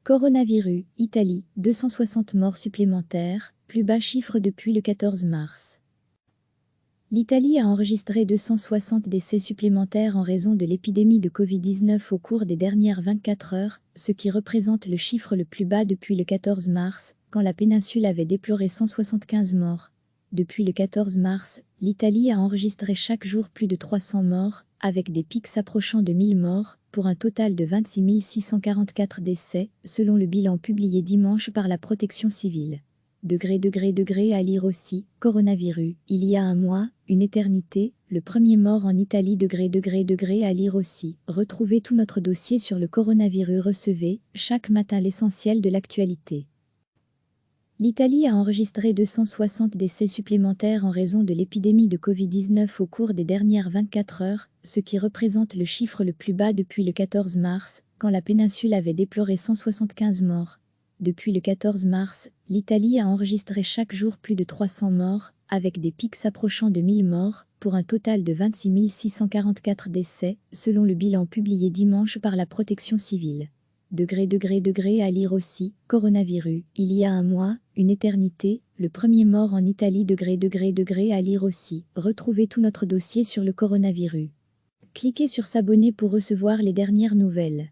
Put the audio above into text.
Coronavirus, Italie, 260 morts supplémentaires, plus bas chiffre depuis le 14 mars. L'Italie a enregistré 260 décès supplémentaires en raison de l'épidémie de Covid-19 au cours des dernières 24 heures, ce qui représente le chiffre le plus bas depuis le 14 mars, quand la péninsule avait déploré 175 morts. Depuis le 14 mars, l'Italie a enregistré chaque jour plus de 300 morts, avec des pics s'approchant de 1000 morts, pour un total de 26 644 décès, selon le bilan publié dimanche par la Protection civile. À lire aussi, coronavirus, il y a un mois, une éternité, le premier mort en Italie. À lire aussi, retrouvez tout notre dossier sur le coronavirus. Recevez, chaque matin l'essentiel de l'actualité. L'Italie a enregistré 260 décès supplémentaires en raison de l'épidémie de Covid-19 au cours des dernières 24 heures, ce qui représente le chiffre le plus bas depuis le 14 mars, quand la péninsule avait déploré 175 morts. Depuis le 14 mars, l'Italie a enregistré chaque jour plus de 300 morts, avec des pics s'approchant de 1000 morts, pour un total de 26 644 décès, selon le bilan publié dimanche par la Protection civile. À lire aussi, coronavirus, il y a un mois, une éternité, le premier mort en Italie. À lire aussi, retrouvez tout notre dossier sur le coronavirus. Cliquez sur s'abonner pour recevoir les dernières nouvelles.